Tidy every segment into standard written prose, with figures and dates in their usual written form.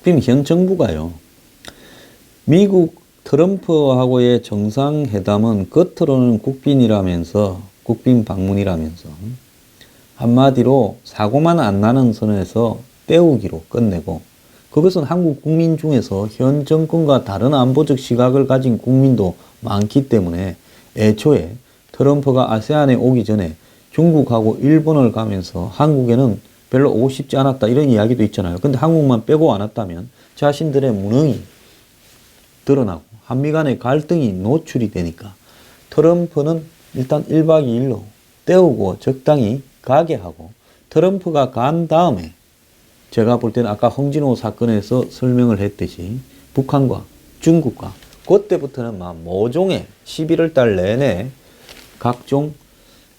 지금 현 정부가요, 미국 트럼프하고의 정상회담은 겉으로는 국빈 방문이라면서 한마디로 사고만 안 나는 선에서 때우기로 끝내고, 그것은 한국 국민 중에서 현 정권과 다른 안보적 시각을 가진 국민도 많기 때문에 애초에 트럼프가 아세안에 오기 전에 중국하고 일본을 가면서 한국에는 별로 오고 싶지 않았다 이런 이야기도 있잖아요. 근데 한국만 빼고 왔다면 자신들의 무능이 드러나고 한미 간의 갈등이 노출이 되니까 트럼프는 일단 1박 2일로 때우고 적당히 가게 하고, 트럼프가 간 다음에 제가 볼 때는 아까 홍진호 사건에서 설명을 했듯이 북한과 중국과 그때부터는 막 모종의 11월 달 내내 각종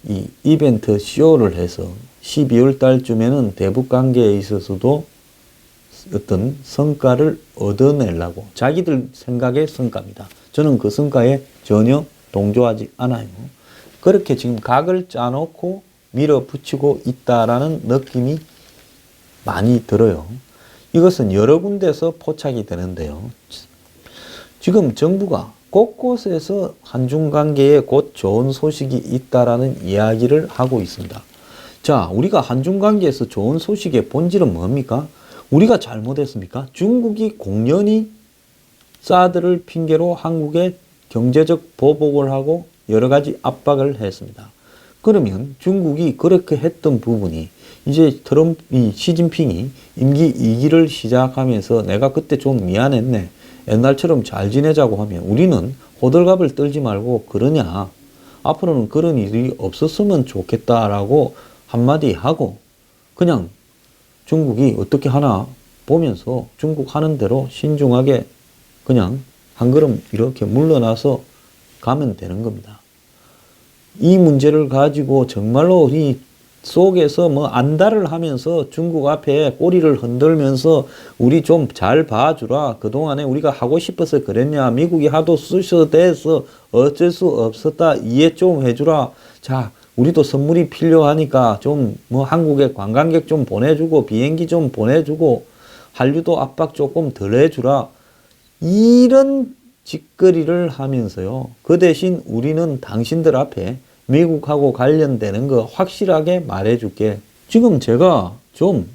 이 이벤트 쇼를 해서 12월 달쯤에는 대북 관계에 있어서도 어떤 성과를 얻어내려고, 자기들 생각의 성과입니다. 저는 그 성과에 전혀 동조하지 않아요. 그렇게 지금 각을 짜놓고 밀어붙이고 있다라는 느낌이 많이 들어요. 이것은 여러 군데서 포착이 되는데요. 지금 정부가 곳곳에서 한중 관계에 곧 좋은 소식이 있다라는 이야기를 하고 있습니다. 자, 우리가 한중 관계에서 좋은 소식의 본질은 뭡니까? 우리가 잘못했습니까? 중국이 공연히 사드를 핑계로 한국에 경제적 보복을 하고 여러 가지 압박을 했습니다. 그러면 중국이 그렇게 했던 부분이 이제 시진핑이 임기 2기를 시작하면서 내가 그때 좀 미안했네, 옛날처럼 잘 지내자고 하면 우리는 호들갑을 떨지 말고 그러냐, 앞으로는 그런 일이 없었으면 좋겠다라고 한마디 하고 그냥 중국이 어떻게 하나 보면서 중국 하는 대로 신중하게 그냥 한 걸음 이렇게 물러나서 가면 되는 겁니다. 이 문제를 가지고 정말로 우리 속에서 뭐 안달을 하면서 중국 앞에 꼬리를 흔들면서 우리 좀 잘 봐주라, 그동안에 우리가 하고 싶어서 그랬냐, 미국이 하도 쑤셔대서 어쩔 수 없었다, 이해 좀 해주라, 자 우리도 선물이 필요하니까 좀 뭐 한국에 관광객 좀 보내주고 비행기 좀 보내주고 한류도 압박 조금 덜 해주라, 이런 짓거리를 하면서요, 그 대신 우리는 당신들 앞에 미국하고 관련되는 거 확실하게 말해줄게. 지금 제가 좀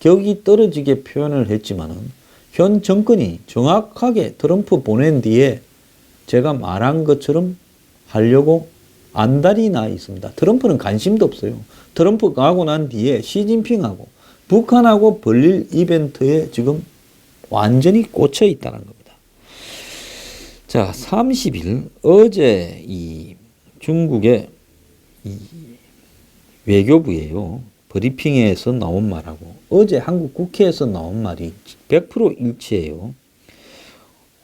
격이 떨어지게 표현을 했지만은 현 정권이 정확하게 트럼프 보낸 뒤에 제가 말한 것처럼 하려고 안달이 나 있습니다. 트럼프는 관심도 없어요. 트럼프 가고 난 뒤에 시진핑하고 북한하고 벌릴 이벤트에 지금 완전히 꽂혀 있다는 겁니다. 자, 30일 어제 이 중국의 이 외교부예요. 브리핑에서 나온 말하고 어제 한국 국회에서 나온 말이 100% 일치해요.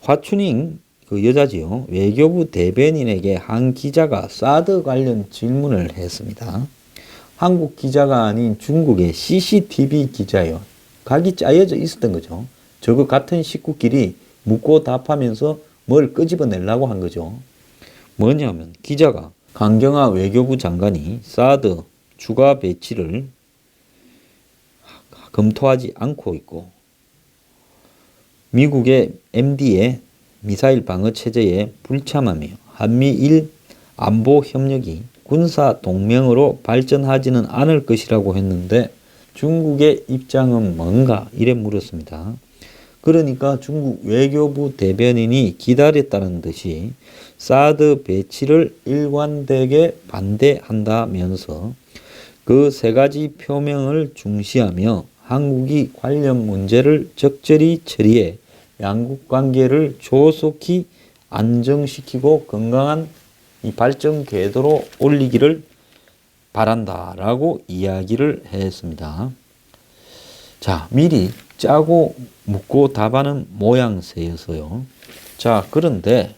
화춘잉 그 여자지요. 외교부 대변인에게 한 기자가 사드 관련 질문을 했습니다. 한국 기자가 아닌 중국의 CCTV 기자예요. 각이 짜여져 있었던 거죠. 저거 같은 식구끼리 묻고 답하면서 뭘 끄집어내려고 한 거죠. 뭐냐면 기자가 강경화 외교부 장관이 사드 추가 배치를 검토하지 않고 있고 미국의 MD의 미사일 방어 체제에 불참하며 한미일 안보 협력이 군사 동맹으로 발전하지는 않을 것이라고 했는데 중국의 입장은 뭔가 이래 물었습니다. 그러니까 중국 외교부 대변인이 기다렸다는 듯이 사드 배치를 일관되게 반대한다면서 그 세 가지 표명을 중시하며 한국이 관련 문제를 적절히 처리해 양국 관계를 조속히 안정시키고 건강한 이 발전 궤도로 올리기를 바란다라고 이야기를 했습니다. 자, 미리 짜고 묻고 답하는 모양새여서요. 자, 그런데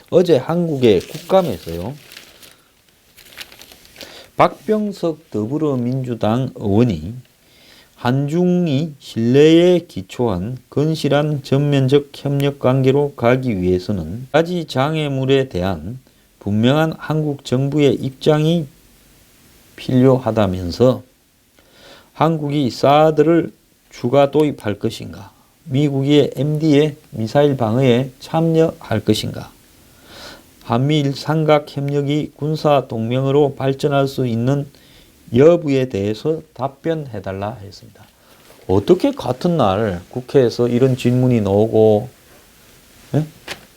어제 한국의 국감에서요, 박병석 더불어민주당 의원이 한중이 신뢰에 기초한 건실한 전면적 협력 관계로 가기 위해서는 가지 장애물에 대한 분명한 한국 정부의 입장이 필요하다면서 한국이 사드를 추가 도입할 것인가, 미국이 MD의 미사일 방어에 참여할 것인가? 한미일 삼각협력이 군사동맹으로 발전할 수 있는 여부에 대해서 답변해달라 했습니다. 어떻게 같은 날 국회에서 이런 질문이 나오고, 예?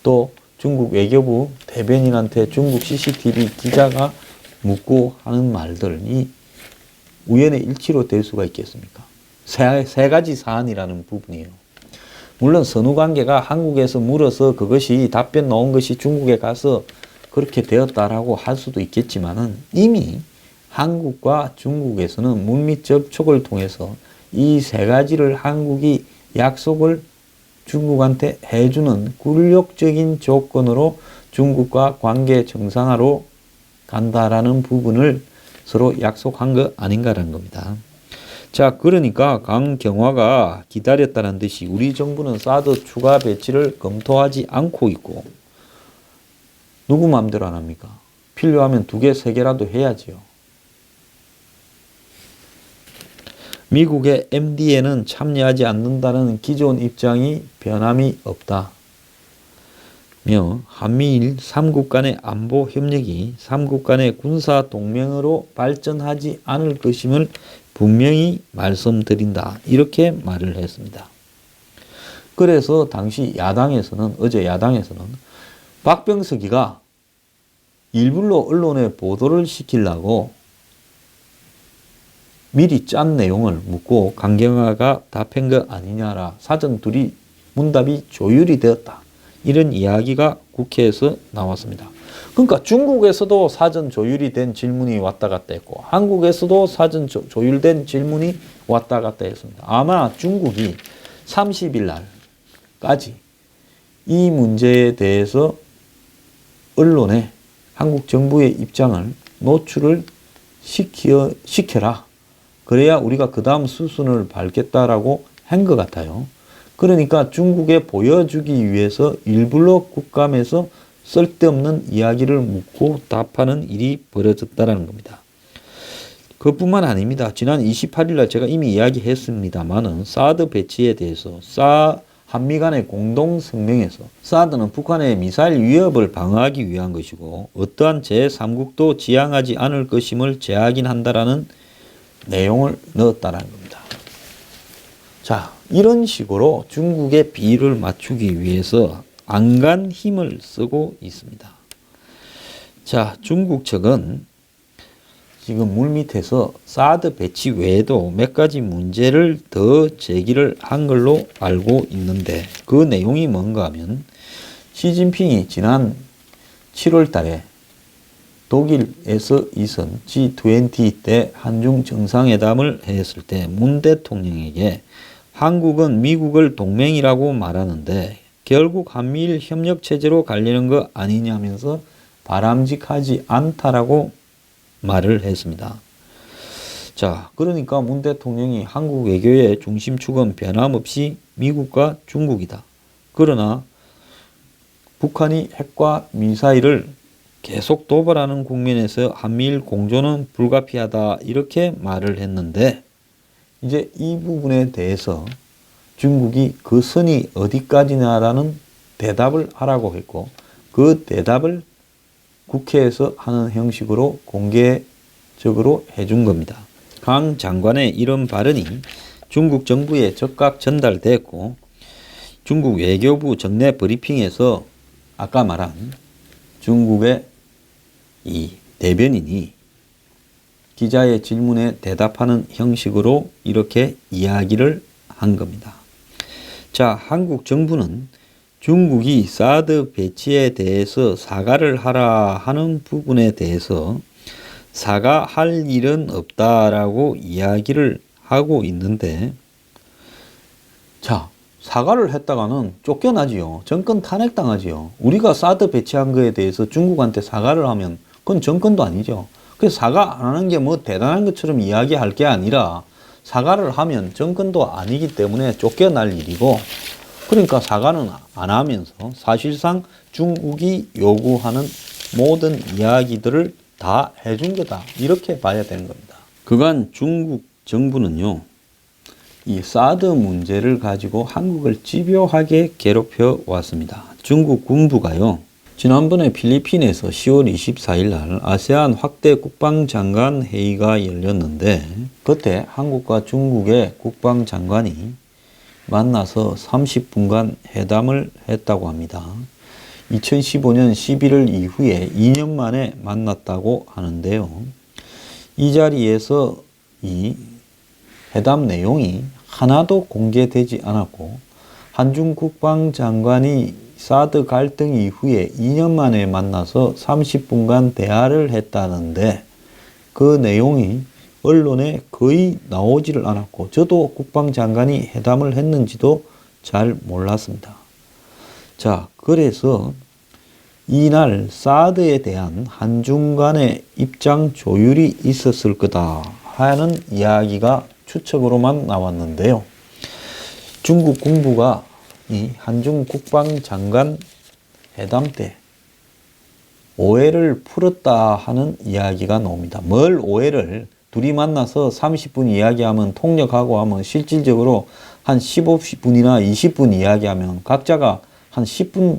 또 중국 외교부 대변인한테 중국 CCTV 기자가 묻고 하는 말들이 우연의 일치로 될 수가 있겠습니까? 세 가지 사안이라는 부분이에요. 물론 선후관계가 한국에서 물어서 그것이 답변 나온 것이 중국에 가서 그렇게 되었다라고 할 수도 있겠지만은 이미 한국과 중국에서는 물밑 접촉을 통해서 이 세 가지를 한국이 약속을 중국한테 해주는 굴욕적인 조건으로 중국과 관계 정상화로 간다라는 부분을 서로 약속한 거 아닌가라는 겁니다. 자, 그러니까 강경화가 기다렸다는 듯이 우리 정부는 사드 추가 배치를 검토하지 않고 있고, 누구 마음대로 안 합니까? 필요하면 2개, 3개라도 해야지요. 미국의 MD에는 참여하지 않는다는 기존 입장이 변함이 없다. 한미일 3국 간의 안보 협력이 3국 간의 군사 동맹으로 발전하지 않을 것임을 분명히 말씀드린다. 이렇게 말을 했습니다. 그래서 당시 어제 야당에서는 박병석이가 일부러 언론에 보도를 시키려고 미리 짠 내용을 묻고 강경화가 답한 거 아니냐라 사전 둘이 문답이 조율이 되었다. 이런 이야기가 국회에서 나왔습니다. 그러니까 중국에서도 사전 조율이 된 질문이 왔다 갔다 했고 한국에서도 사전 조율된 질문이 왔다 갔다 했습니다. 아마 중국이 30일 날까지 이 문제에 대해서 언론에 한국 정부의 입장을 노출을 시켜라. 그래야 우리가 그 다음 수순을 밟겠다라고 한 것 같아요. 그러니까 중국에 보여주기 위해서 일부러 국감에서 쓸데없는 이야기를 묻고 답하는 일이 벌어졌다는 겁니다. 그뿐만 아닙니다. 지난 28일 날 제가 이미 이야기했습니다만은 사드 배치에 대해서 한미 간의 공동 성명에서 사드는 북한의 미사일 위협을 방어하기 위한 것이고 어떠한 제3국도 지향하지 않을 것임을 재확인한다라는 내용을 넣었다는 겁니다. 자, 이런 식으로 중국의 비를 맞추기 위해서 안간 힘을 쓰고 있습니다. 자, 중국 측은 지금 물밑에서 사드 배치 외에도 몇 가지 문제를 더 제기를 한 걸로 알고 있는데 그 내용이 뭔가 하면 시진핑이 지난 7월 달에 독일에서 있은 G20 때 한중 정상회담을 했을 때 문 대통령에게 한국은 미국을 동맹이라고 말하는데 결국 한미일 협력체제로 가려는 거 아니냐면서 바람직하지 않다라고 말을 했습니다. 자, 그러니까 문 대통령이 한국 외교의 중심축은 변함없이 미국과 중국이다. 그러나 북한이 핵과 미사일을 계속 도발하는 국면에서 한미일 공조는 불가피하다. 이렇게 말을 했는데 이제 이 부분에 대해서 중국이 그 선이 어디까지냐라는 대답을 하라고 했고 그 대답을 국회에서 하는 형식으로 공개적으로 해준 겁니다. 강 장관의 이런 발언이 중국 정부에 즉각 전달됐고 중국 외교부 정례 브리핑에서 아까 말한 중국의 이 대변인이 기자의 질문에 대답하는 형식으로 이렇게 이야기를 한 겁니다. 자, 한국 정부는 중국이 사드 배치에 대해서 사과를 하라 하는 부분에 대해서 사과할 일은 없다라고 이야기를 하고 있는데 자, 사과를 했다가는 쫓겨나지요. 정권 탄핵당하지요. 우리가 사드 배치한 거에 대해서 중국한테 사과를 하면 그건 정권도 아니죠. 그래서 사과 안 하는 게 뭐 대단한 것처럼 이야기할 게 아니라 사과를 하면 정권도 아니기 때문에 쫓겨날 일이고 그러니까 사과는 안 하면서 사실상 중국이 요구하는 모든 이야기들을 다 해준 거다. 이렇게 봐야 되는 겁니다. 그간 중국 정부는요. 이 사드 문제를 가지고 한국을 집요하게 괴롭혀 왔습니다. 중국 군부가요, 지난번에 필리핀에서 10월 24일 날 아세안 확대 국방장관 회의가 열렸는데, 그때 한국과 중국의 국방장관이 만나서 30분간 회담을 했다고 합니다. 2015년 11월 이후에 2년 만에 만났다고 하는데요. 이 자리에서 이 회담 내용이 하나도 공개되지 않았고, 한중 국방장관이 사드 갈등 이후에 2년 만에 만나서 30분간 대화를 했다는데, 그 내용이 언론에 거의 나오지를 않았고, 저도 국방장관이 회담을 했는지도 잘 몰랐습니다. 자, 그래서 이날 사드에 대한 한중 간의 입장 조율이 있었을 거다 하는 이야기가 추측으로만 나왔는데요. 중국 군부가 이 한중 국방장관 회담 때 오해를 풀었다 하는 이야기가 나옵니다. 뭘 오해를, 둘이 만나서 30분 이야기하면 통역하고 하면 실질적으로 한 15분이나 20분 이야기하면 각자가 한 10분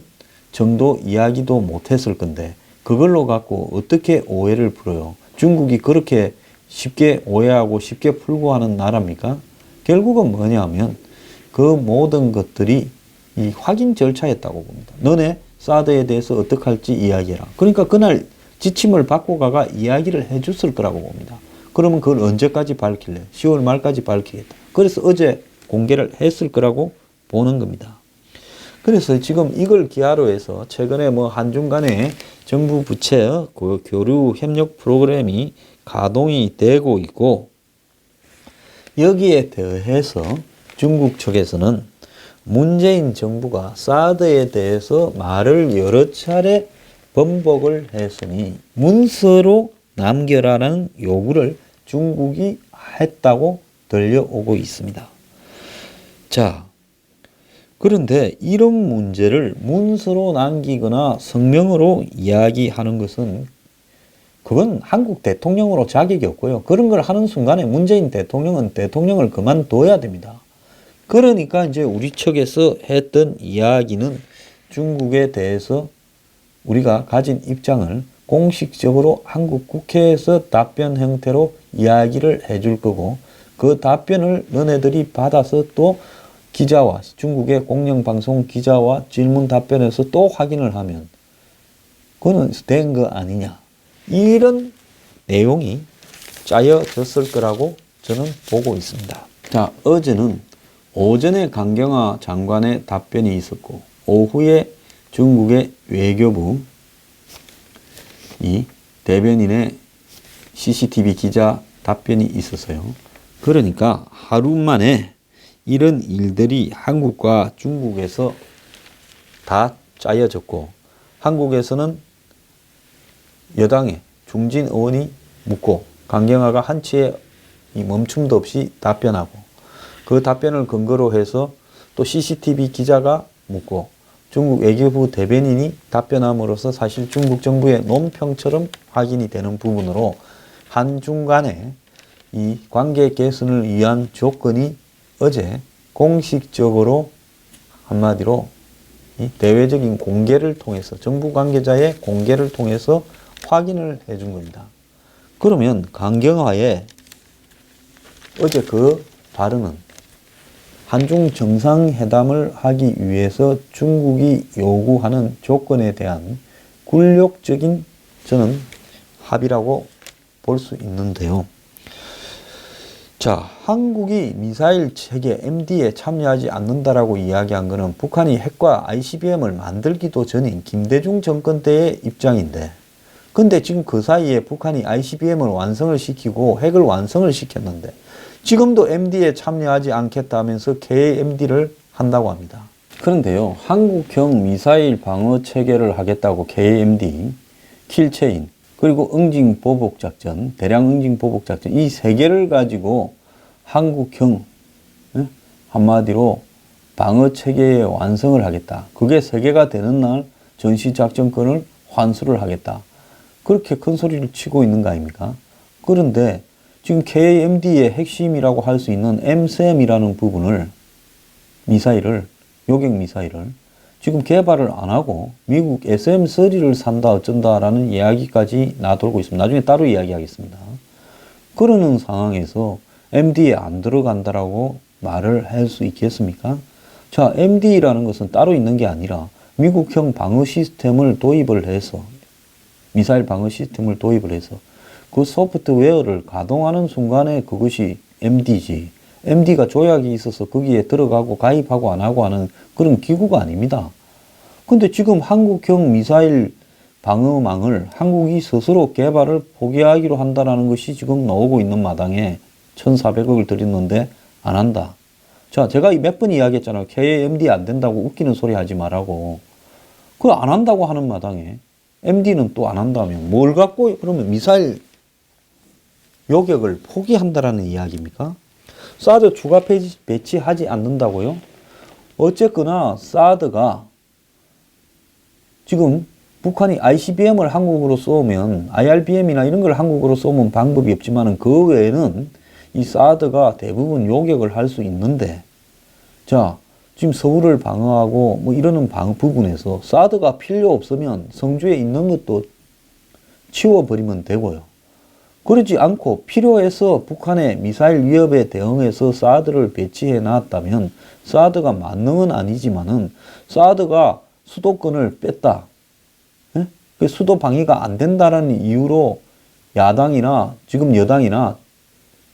정도 이야기도 못했을 건데, 그걸로 갖고 어떻게 오해를 풀어요? 중국이 그렇게 쉽게 오해하고 쉽게 풀고 하는 나라입니까? 결국은 뭐냐면 그 모든 것들이 이 확인 절차였다고 봅니다. 너네 사드에 대해서 어떻게 할지 이야기해라. 그러니까 그날 지침을 받고 가가 이야기를 해줬을 거라고 봅니다. 그러면 그걸 언제까지 밝힐래? 10월 말까지 밝히겠다. 그래서 어제 공개를 했을 거라고 보는 겁니다. 그래서 지금 이걸 기하로 해서 최근에 뭐 한중 간의 정부 부채 그 교류 협력 프로그램이 가동이 되고 있고, 여기에 더해서 중국 측에서는 문재인 정부가 사드에 대해서 말을 여러 차례 번복을 했으니 문서로 남겨라는 요구를 중국이 했다고 들려오고 있습니다. 자, 그런데 이런 문제를 문서로 남기거나 성명으로 이야기하는 것은 그건 한국 대통령으로 자격이 없고요. 그런 걸 하는 순간에 문재인 대통령은 대통령을 그만둬야 됩니다. 그러니까 이제 우리 측에서 했던 이야기는 중국에 대해서 우리가 가진 입장을 공식적으로 한국 국회에서 답변 형태로 이야기를 해줄 거고, 그 답변을 너네들이 받아서 또 기자와 중국의 공영방송 기자와 질문 답변에서 또 확인을 하면 그거는 된 거 아니냐, 이런 내용이 짜여졌을 거라고 저는 보고 있습니다. 자, 어제는 오전에 강경화 장관의 답변이 있었고, 오후에 중국의 외교부 이 대변인의 CCTV 기자 답변이 있었어요. 그러니까 하루 만에 이런 일들이 한국과 중국에서 다 짜여졌고, 한국에서는 여당의 중진 의원이 묻고 강경화가 한치의 멈춤도 없이 답변하고, 그 답변을 근거로 해서 또 CCTV 기자가 묻고 중국 외교부 대변인이 답변함으로써 사실 중국 정부의 논평처럼 확인이 되는 부분으로 한중 간의 이 관계 개선을 위한 조건이 어제 공식적으로 한마디로 이 대외적인 공개를 통해서, 정부 관계자의 공개를 통해서 확인을 해준 겁니다. 그러면 강경화의 어제 그 발언은 한중 정상회담을 하기 위해서 중국이 요구하는 조건에 대한 굴욕적인 저는 합의라고 볼 수 있는데요. 자, 한국이 미사일 체계 MD에 참여하지 않는다라고 이야기한 것은 북한이 핵과 ICBM을 만들기도 전인 김대중 정권 때의 입장인데, 근데 지금 그 사이에 북한이 ICBM을 완성을 시키고 핵을 완성을 시켰는데 지금도 MD에 참여하지 않겠다면서 KMD를 한다고 합니다. 그런데요, 한국형 미사일 방어 체계를 하겠다고 KMD, 킬체인, 그리고 응징 보복 작전, 대량 응징 보복 작전, 이 세 개를 가지고 한국형 한마디로 방어 체계의 완성을 하겠다. 그게 세 개가 되는 날 전시 작전권을 환수를 하겠다. 그렇게 큰 소리를 치고 있는 거 아닙니까? 그런데 지금 KMD의 핵심이라고 할 수 있는 MSAM이라는 부분을 미사일을 요격 미사일을 지금 개발을 안 하고 미국 SM-3를 산다 어쩐다라는 이야기까지 나돌고 있습니다. 나중에 따로 이야기하겠습니다. 그러는 상황에서 MD에 안 들어간다라고 말을 할 수 있겠습니까? 자, MD라는 것은 따로 있는 게 아니라 미국형 방어 시스템을 도입을 해서 미사일 방어 시스템을 도입을 해서 그 소프트웨어를 가동하는 순간에 그것이 MD지. MD가 조약이 있어서 거기에 들어가고 가입하고 안 하고 하는 그런 기구가 아닙니다. 근데 지금 한국형 미사일 방어망을 한국이 스스로 개발을 포기하기로 한다는 것이 지금 나오고 있는 마당에 1,400억을 들였는데 안 한다. 자, 제가 몇 번 이야기했잖아요. KMD 안 된다고 웃기는 소리 하지 말라고. 그걸 안 한다고 하는 마당에 MD는 또 안 한다면 뭘 갖고 그러면 미사일 요격을 포기한다라는 이야기입니까? 사드 추가 배치하지 않는다고요? 어쨌거나 사드가 지금 북한이 ICBM을 한국으로 쏘면 IRBM이나 이런 걸 한국으로 쏘면 방법이 없지만 그 외에는 이 사드가 대부분 요격을 할 수 있는데 자 지금 서울을 방어하고 뭐 이러는 방어 부분에서 사드가 필요 없으면 성주에 있는 것도 치워버리면 되고요. 그러지 않고 필요해서 북한의 미사일 위협에 대응해서 사드를 배치해 놨다면 사드가 만능은 아니지만은 사드가 수도권을 뺐다. 예? 그 수도 방위가 안 된다라는 이유로 야당이나 지금 여당이나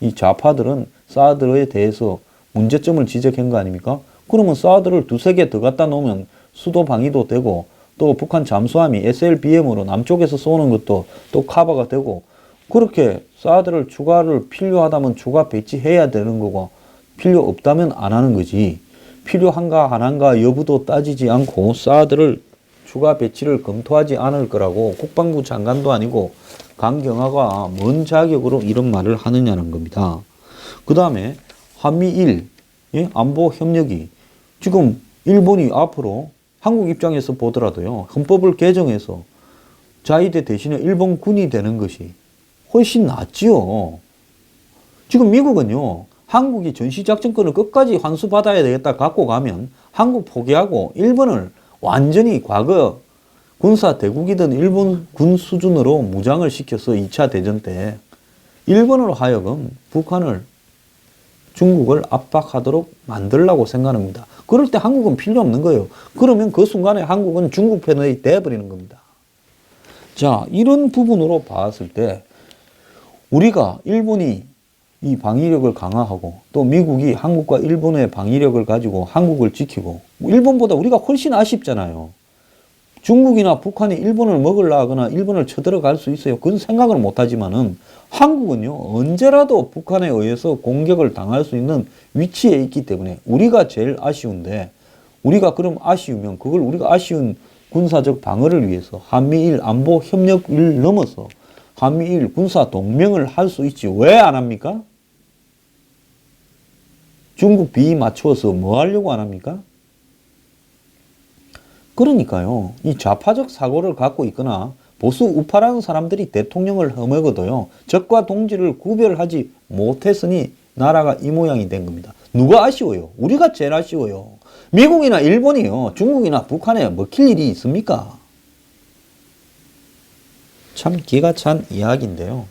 이 좌파들은 사드에 대해서 문제점을 지적한 거 아닙니까? 그러면 사드를 두세 개 더 갖다 놓으면 수도 방위도 되고 또 북한 잠수함이 SLBM으로 남쪽에서 쏘는 것도 또 커버가 되고 그렇게 사드를 추가를 필요하다면 추가 배치해야 되는 거고 필요 없다면 안 하는 거지. 필요한가 안 한가 여부도 따지지 않고 사드를 추가 배치를 검토하지 않을 거라고 국방부 장관도 아니고 강경화가 뭔 자격으로 이런 말을 하느냐는 겁니다. 그 다음에 한미일 안보 협력이 지금 일본이 앞으로 한국 입장에서 보더라도요. 헌법을 개정해서 자위대 대신에 일본 군이 되는 것이 훨씬 낫지요. 지금 미국은요. 한국이 전시작전권을 끝까지 환수받아야 되겠다 갖고 가면 한국 포기하고 일본을 완전히 과거 군사 대국이던 일본 군 수준으로 무장을 시켜서 2차 대전 때 일본으로 하여금 북한을 중국을 압박하도록 만들려고 생각합니다. 그럴 때 한국은 필요 없는 거예요. 그러면 그 순간에 한국은 중국 편이 돼버리는 겁니다. 자, 이런 부분으로 봤을 때 우리가 일본이 이 방위력을 강화하고 또 미국이 한국과 일본의 방위력을 가지고 한국을 지키고 일본보다 우리가 훨씬 아쉽잖아요. 중국이나 북한이 일본을 먹으려 하거나 일본을 쳐들어갈 수 있어요. 그건 생각을 못하지만은 한국은요 언제라도 북한에 의해서 공격을 당할 수 있는 위치에 있기 때문에 우리가 제일 아쉬운데 우리가 그럼 아쉬우면 그걸 우리가 아쉬운 군사적 방어를 위해서 한미일 안보 협력을 넘어서 한미일 군사 동맹을 할 수 있지 왜 안 합니까? 중국 비위 맞추어서 뭐 하려고 안 합니까? 그러니까요. 이 좌파적 사고를 갖고 있거나 보수 우파라는 사람들이 대통령을 험하고도요. 적과 동지를 구별하지 못했으니 나라가 이 모양이 된 겁니다. 누가 아쉬워요? 우리가 제일 아쉬워요. 미국이나 일본이요. 중국이나 북한에 먹힐 일이 있습니까? 참 기가 찬 이야기인데요.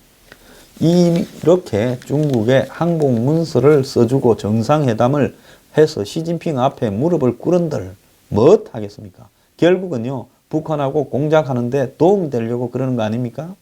이렇게 중국에 항복 문서를 써주고 정상회담을 해서 시진핑 앞에 무릎을 꿇은들 뭐 하겠습니까? 결국은요 북한하고 공작하는데 도움되려고 그러는 거 아닙니까?